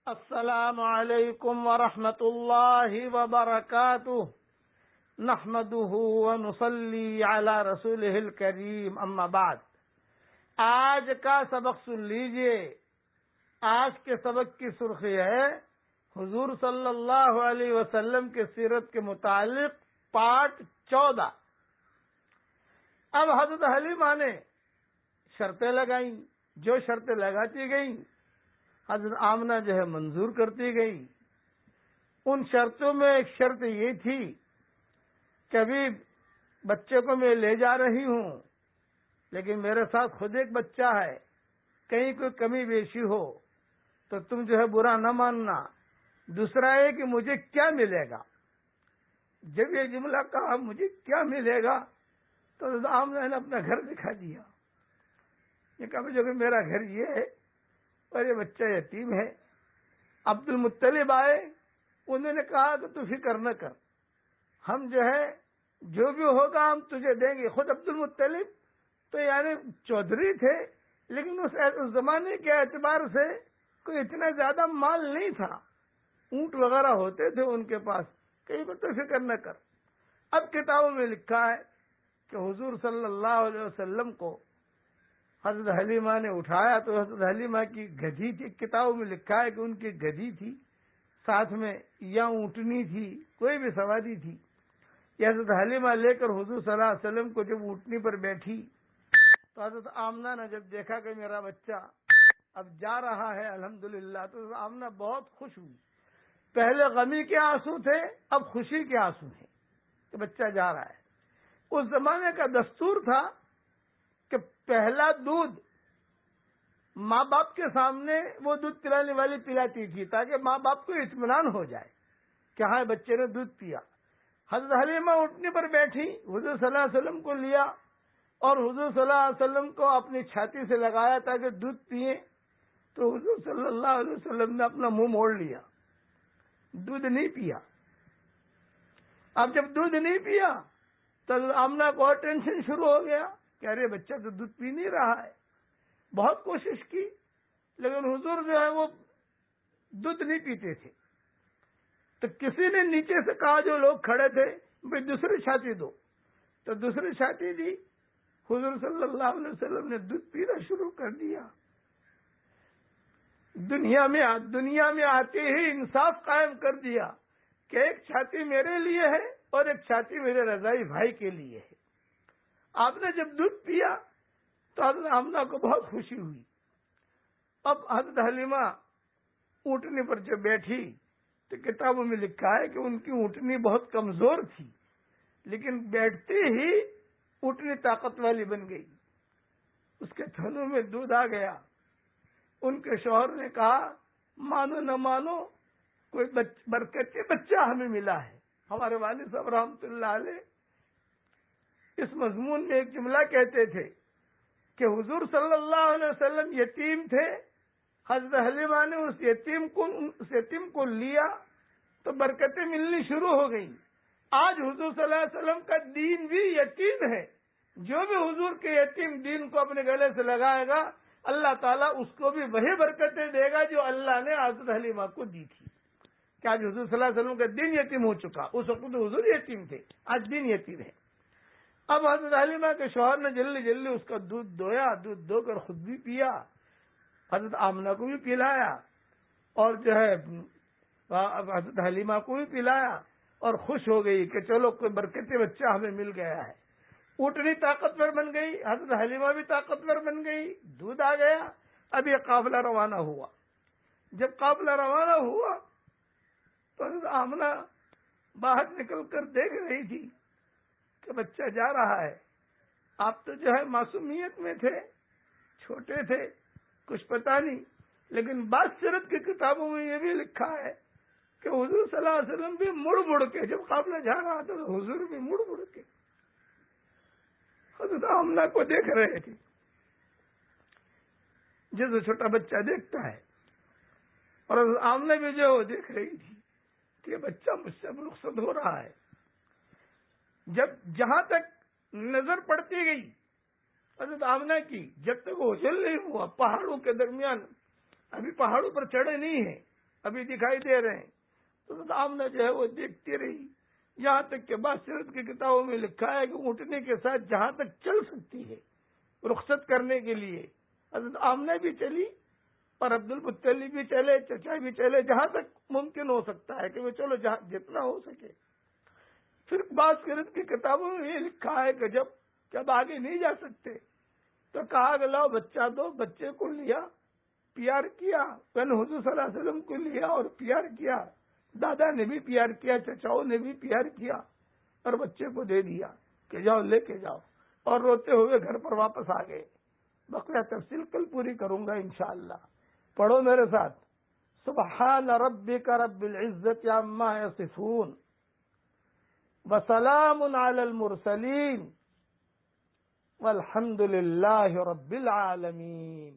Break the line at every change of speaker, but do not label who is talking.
السلام علیکم ورحمۃ اللہ وبرکاتہ نحمده ونصلی علی رسولہ الکریم اما بعد۔ آج کا سبق سن لیجئے۔ آج کے سبق کی سرخی ہے حضور صلی اللہ علیہ وسلم کے سیرت کے متعلق پارٹ 14۔ اب حضرت حلیمہ نے شرطیں لگائیں، جو شرطیں لگاتی گئیں حضرت آمنہ جو ہے منظور کرتی گئی۔ ان شرطوں میں ایک شرط یہ تھی کہ ابھی بچے کو میں لے جا رہی ہوں، لیکن میرے ساتھ خود ایک بچہ ہے، کہیں کوئی کمی بیشی ہو تو تم جو ہے برا نہ ماننا۔ دوسرا ہے کہ مجھے کیا ملے گا۔ جب یہ جملہ کہا مجھے کیا ملے گا تو حضرت آمنہ نے اپنا گھر دکھا دیا۔ یہ کہا جو کہ میرا گھر یہ ہے اور یہ بچہ یتیم ہے۔ عبد المطلب آئے، انہوں نے کہا کہ تو فکر نہ کر، ہم جو ہے جو بھی ہوگا ہم تجھے دیں گے۔ خود عبد المطلب تو یعنی چودھری تھے، لیکن اس زمانے کے اعتبار سے کوئی اتنا زیادہ مال نہیں تھا، اونٹ وغیرہ ہوتے تھے ان کے پاس، کہیں کو تو فکر نہ کر۔ اب کتابوں میں لکھا ہے کہ حضور صلی اللہ علیہ وسلم کو حضرت حلیمہ نے اٹھایا تو حضرت حلیمہ کی گدھی تھی، کتابوں میں لکھا ہے کہ ان کی گدھی تھی، ساتھ میں یا اونٹنی تھی، کوئی بھی سواری تھی۔ یہ حضرت حلیمہ لے کر حضور صلی اللہ علیہ وسلم کو جب اونٹنی پر بیٹھی تو حضرت آمنہ نے جب دیکھا کہ میرا بچہ اب جا رہا ہے الحمدللہ، تو حضرت آمنہ بہت خوش ہوئی۔ پہلے غمی کے آنسو تھے، اب خوشی کے آنسو ہیں کہ بچہ جا رہا ہے۔ اس زمانے کا دستور تھا کہ پہلا دودھ ماں باپ کے سامنے وہ دودھ پلانے والی پلاتی تھی، تاکہ ماں باپ کو اطمینان ہو جائے کہ ہاں بچے نے دودھ پیا۔ حضرت حلیمہ اٹھنے پر بیٹھی، حضور صلی اللہ علیہ وسلم کو لیا اور حضور صلی اللہ علیہ وسلم کو اپنی چھاتی سے لگایا تاکہ دودھ پیئے، تو حضور صلی اللہ علیہ وسلم نے اپنا منہ موڑ لیا، دودھ نہیں پیا۔ اب جب دودھ نہیں پیا تو آمنہ کو اور ٹینشن شروع ہو گیا کہ ارے بچہ تو دودھ پی نہیں رہا ہے۔ بہت کوشش کی لیکن حضور جو ہے وہ دودھ نہیں پیتے تھے۔ تو کسی نے نیچے سے کہا، جو لوگ کھڑے تھے، بھئی دوسری چھاتی دو، تو دوسری چھاتی دی۔ حضور صلی اللہ علیہ وسلم نے دودھ پینا شروع کر دیا۔ دنیا میں آتے ہی انصاف قائم کر دیا کہ ایک چھاتی میرے لیے ہے اور ایک چھاتی میرے رضائی بھائی کے لیے ہے۔ آپ نے جب دودھ پیا تو حضرت آمنہ کو بہت خوشی ہوئی۔ اب حضرت حلیمہ اونٹنی پر جب بیٹھی تو کتابوں میں لکھا ہے کہ ان کی اونٹنی بہت کمزور تھی، لیکن بیٹھتے ہی اونٹنی طاقت والی بن گئی، اس کے تھنوں میں دودھ آ گیا۔ ان کے شوہر نے کہا مانو نہ مانو کوئی برکتی بچہ ہمیں ملا ہے۔ ہمارے والد صاحب رحمۃ اللہ علیہ اس مضمون میں ایک جملہ کہتے تھے کہ حضور صلی اللہ علیہ وسلم یتیم تھے، حضرت حلیمہ نے اس یتیم کو لیا تو برکتیں ملنی شروع ہو گئیں۔ آج حضور صلی اللہ علیہ وسلم کا دین بھی یتیم ہے۔ جو بھی حضور کے یتیم دین کو اپنے گلے سے لگائے گا، اللہ تعالیٰ اس کو بھی وہی برکتیں دے گا جو اللہ نے حضرت حلیمہ کو دی تھی۔ کہ آج حضور صلی اللہ علیہ وسلم کا دین یتیم ہو چکا، اس وقت تو حضور یتیم تھے، آج دین یتیم ہے۔ اب حضرت حلیمہ کے شوہر نے جلدی اس کا دودھ دویا، دودھ دو کر خود بھی پیا، حضرت آمنہ کو بھی پلایا اور جو ہے حضرت حلیمہ کو بھی پلایا، اور خوش ہو گئی کہ چلو کوئی برکتی بچہ ہمیں مل گیا ہے۔ اونٹنی طاقتور بن گئی، حضرت حلیمہ بھی طاقتور بن گئی، دودھ آ گیا۔ اب یہ قافلہ روانہ ہوا۔ جب قافلہ روانہ ہوا تو حضرت آمنہ باہر نکل کر دیکھ رہی تھی کہ بچہ جا رہا ہے۔ آپ تو جو ہے معصومیت میں تھے، چھوٹے تھے، کچھ پتہ نہیں، لیکن بعض سیرت کی کتابوں میں یہ بھی لکھا ہے کہ حضور صلی اللہ علیہ وسلم بھی مڑ کے جب قافلہ جا رہا تھا تو حضور بھی مڑ کے حضرت آمنہ کو دیکھ رہے تھے، جیسے چھوٹا بچہ دیکھتا ہے۔ اور حضرت آمنہ بھی جو وہ دیکھ رہی تھی کہ یہ بچہ مجھ سے رخصت ہو رہا ہے۔ جہاں تک نظر پڑتی گئی حضرت آمنہ کی، جب تک وہ ہجل نہیں ہوا، پہاڑوں کے درمیان، ابھی پہاڑوں پر چڑھے نہیں ہیں، ابھی دکھائی دے رہے ہیں. تو آمنہ جو ہے وہ دیکھتی رہی، یہاں تک کہ باسرت کی کتابوں میں لکھا ہے کہ اٹھنے کے ساتھ جہاں تک چل سکتی ہے رخصت کرنے کے لیے حضرت آمنہ بھی چلی اور عبد المطلب بھی چلے، چچا بھی چلے، جہاں تک ممکن ہو سکتا ہے کہ وہ چلو جہاں جتنا ہو سکے. پھر باسرت کی کتابوں میں یہ لکھا ہے کہ جب آگے نہیں جا سکتے تو کہا کہ لاؤ بچہ دو، بچے کو لیا، پیار کیا، حضور صلی اللہ علیہ وسلم کو لیا اور پیار کیا، دادا نے بھی پیار کیا، چچاؤں نے بھی پیار کیا، اور بچے کو دے دیا کہ جاؤ لے کے جاؤ، اور روتے ہوئے گھر پر واپس آ گئے. بقیہ تفصیل کل پوری کروں گا انشاءاللہ. پڑھو میرے ساتھ. سبحان ربک رب العزت عما یصفون وسلام علی المرسلین والحمد للہ رب العالمین.